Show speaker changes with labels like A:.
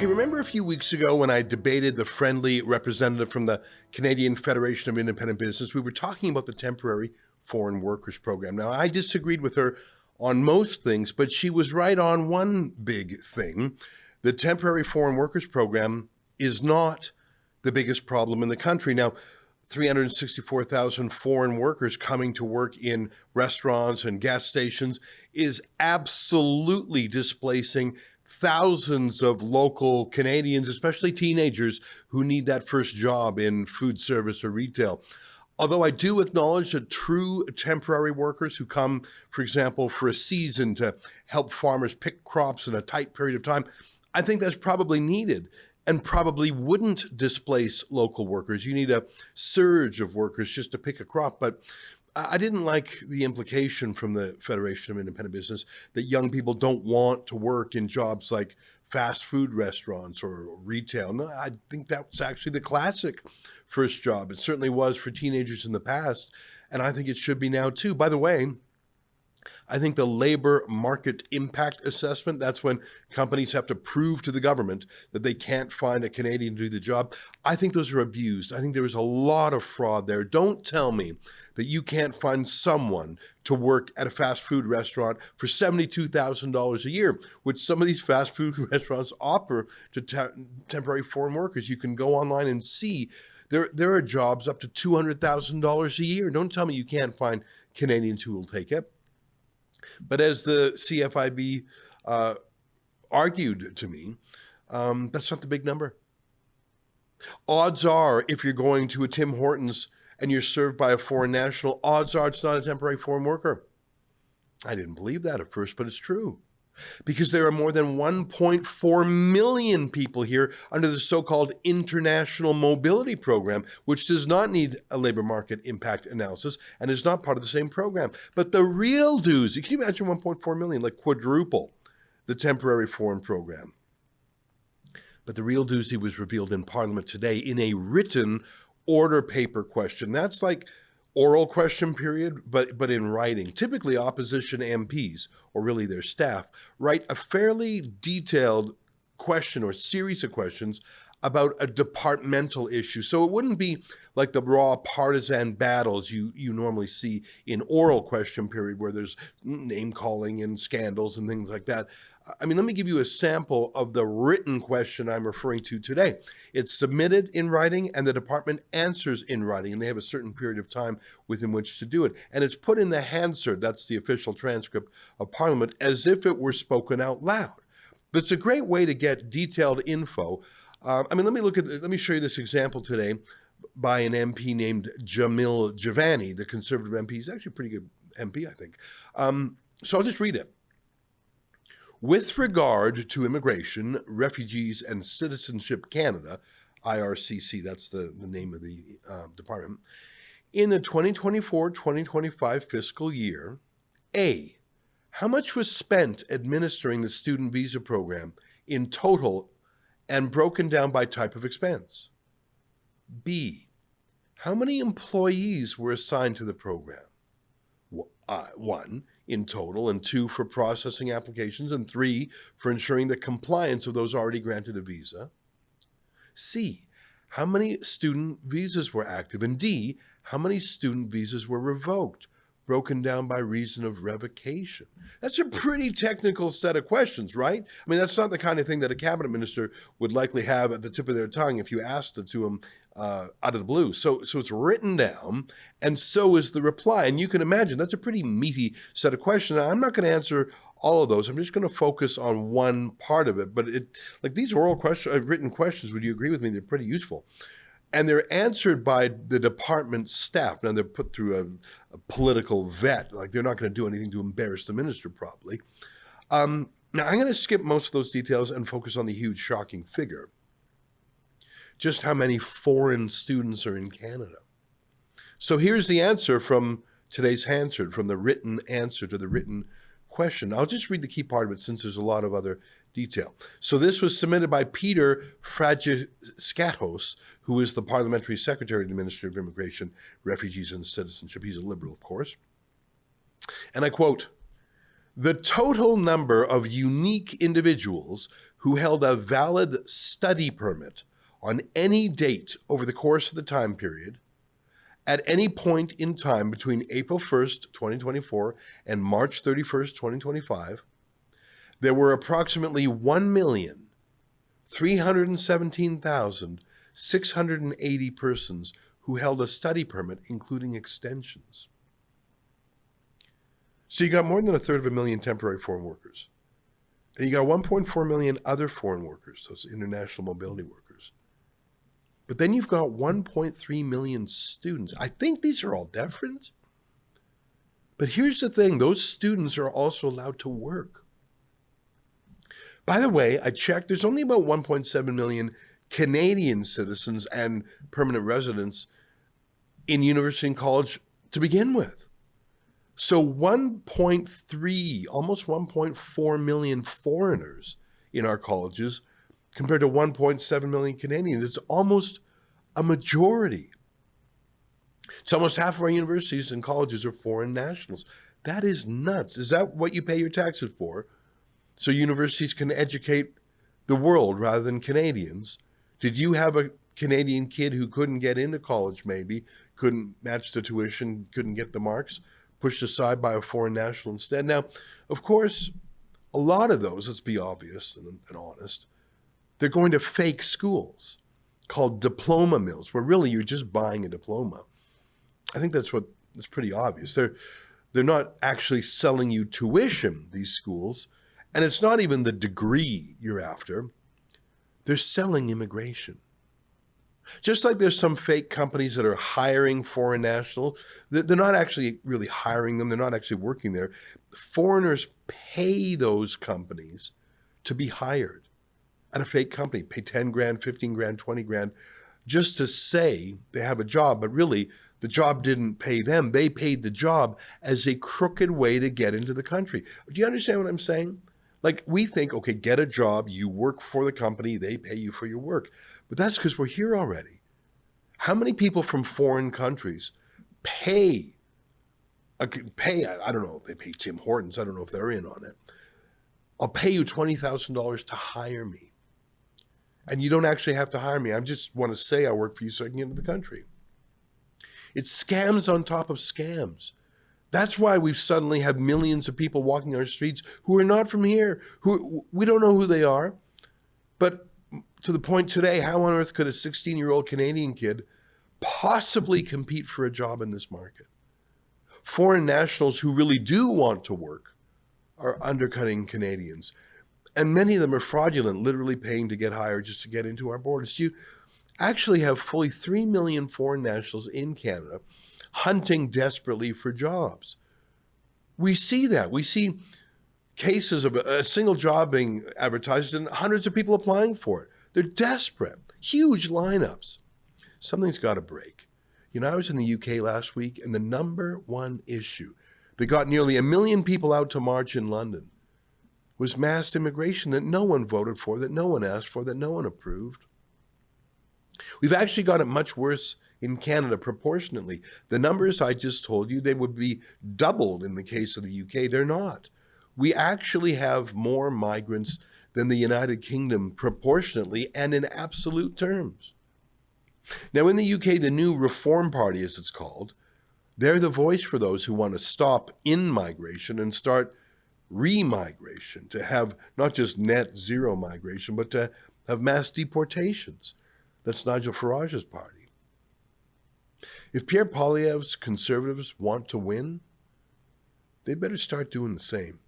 A: Hey, remember a few weeks ago when I debated the friendly representative from the Canadian Federation of Independent Business? We were talking about the temporary foreign workers program. Now, I disagreed with her on most things, but she was right on one big thing. The temporary foreign workers program is not the biggest problem in the country. Now, 364,000 foreign workers coming to work in restaurants and gas stations is absolutely displacing thousands of local Canadians, especially teenagers, who need that first job in food service or retail. Although I do acknowledge that true temporary workers who come, for example, for a season to help farmers pick crops in a tight period of time, I think that's probably needed and probably wouldn't displace local workers. You need a surge of workers just to pick a crop. But I didn't like the implication from the Federation of Independent Business that young people don't want to work in jobs like fast food restaurants or retail. No, I think that's actually the classic first job. It certainly was for teenagers in the past, and I think it should be now too. By the way, I think the labor market impact assessment, that's when companies have to prove to the government that they can't find a Canadian to do the job. I think those are abused. I think there was a lot of fraud there. Don't tell me that you can't find someone to work at a fast food restaurant for $72,000 a year, which some of these fast food restaurants offer to temporary foreign workers. You can go online and see there are jobs up to $200,000 a year. Don't tell me you can't find Canadians who will take it. But as the CFIB argued to me, that's not the big number. Odds are, if you're going to a Tim Hortons and you're served by a foreign national, odds are it's not a temporary foreign worker. I didn't believe that at first, but it's true. Because there are more than 1.4 million people here under the so-called International Mobility Program, which does not need a labor market impact analysis and is not part of the same program. But the real doozy, can you imagine 1.4 million, like quadruple the temporary foreign program? But the real doozy was revealed in Parliament today in a written order paper question. That's like oral question period, but in writing. Typically, opposition MPs, or really their staff, write a fairly detailed question or series of questions about a departmental issue. So it wouldn't be like the raw partisan battles you normally see in oral question period where there's name calling and scandals and things like that. I mean, let me give you a sample of the written question I'm referring to today. It's submitted in writing and the department answers in writing, and they have a certain period of time within which to do it. And it's put in the Hansard, that's the official transcript of Parliament, as if it were spoken out loud. But it's a great way to get detailed info. Let me show you this example today by an MP named Jamil Jivani, the Conservative MP. He's actually a pretty good MP, I think. So I'll just read it. With regard to Immigration, Refugees and Citizenship Canada, IRCC, that's the name of the department, in the 2024-2025 fiscal year, A, how much was spent administering the student visa program in total and broken down by type of expense? B, how many employees were assigned to the program? 1 in total, and 2 for processing applications, and 3 for ensuring the compliance of those already granted a visa. C, how many student visas were active? And D, how many student visas were revoked, broken down by reason of revocation? That's a pretty technical set of questions, right? I mean, that's not the kind of thing that a cabinet minister would likely have at the tip of their tongue if you asked it to him out of the blue. So it's written down, and so is the reply. And you can imagine that's a pretty meaty set of questions. I'm not going to answer all of those. I'm just going to focus on one part of it. But like these oral questions, written questions, would you agree with me? They're pretty useful. And they're answered by the department staff. Now, they're put through a political vet. Like, they're not going to do anything to embarrass the minister, probably. Now, I'm going to skip most of those details and focus on the huge, shocking figure. Just how many foreign students are in Canada. So here's the answer from today's Hansard, from the written answer to the written question. I'll just read the key part of it since there's a lot of other detail. So this was submitted by Peter Fragiskatos, who is the Parliamentary Secretary to the Ministry of Immigration, Refugees and Citizenship. He's a Liberal, of course. And I quote, The total number of unique individuals who held a valid study permit on any date over the course of the time period at any point in time between April 1st, 2024 and March 31st, 2025, there were approximately 1,317,680 persons who held a study permit, including extensions. So you got more than a third of a million temporary foreign workers. And you got 1.4 million other foreign workers, those international mobility workers. But then you've got 1.3 million students. I think these are all different. But here's the thing, those students are also allowed to work. By the way, I checked, there's only about 1.7 million Canadian citizens and permanent residents in university and college to begin with. So 1.3, almost 1.4 million foreigners in our colleges compared to 1.7 million Canadians. It's almost a majority. So almost half of our universities and colleges are foreign nationals. That is nuts. Is that what you pay your taxes for? So universities can educate the world rather than Canadians? Did you have a Canadian kid who couldn't get into college maybe, couldn't match the tuition, couldn't get the marks, pushed aside by a foreign national instead? Now, of course, a lot of those, let's be obvious and honest, they're going to fake schools called diploma mills, where really you're just buying a diploma. I think that's pretty obvious. They're not actually selling you tuition, these schools, and it's not even the degree you're after. They're selling immigration. Just like there's some fake companies that are hiring foreign nationals, they're not actually really hiring them. They're not actually working there. Foreigners pay those companies to be hired at a fake company, pay 10 grand, 15 grand, 20 grand, just to say they have a job. But really, the job didn't pay them. They paid the job as a crooked way to get into the country. Do you understand what I'm saying? Like, we think, okay, get a job, you work for the company, they pay you for your work. But that's because we're here already. How many people from foreign countries pay, I don't know if they pay Tim Hortons, I don't know if they're in on it. I'll pay you $20,000 to hire me. And you don't actually have to hire me. I just want to say I work for you so I can get into the country. It's scams on top of scams. That's why we've suddenly had millions of people walking our streets who are not from here, who we don't know who they are. But to the point today, how on earth could a 16-year-old Canadian kid possibly compete for a job in this market? Foreign nationals who really do want to work are undercutting Canadians. And many of them are fraudulent, literally paying to get hired just to get into our borders. You actually have fully 3 million foreign nationals in Canada hunting desperately for jobs. We see that. We see cases of a single job being advertised and hundreds of people applying for it. They're desperate. Huge lineups. Something's got to break. You know, I was in the UK last week, and the number one issue that got nearly 1 million people out to march in London was mass immigration that no one voted for, that no one asked for, that no one approved. We've actually got it much worse in Canada proportionately. The numbers I just told you, they would be doubled in the case of the UK. They're not. We actually have more migrants than the United Kingdom proportionately and in absolute terms. Now in the UK, the new Reform Party, as it's called, they're the voice for those who want to stop in-migration and start re-migration, to have not just net zero migration, but to have mass deportations. That's Nigel Farage's party. If Pierre Poilievre's Conservatives want to win, they better start doing the same.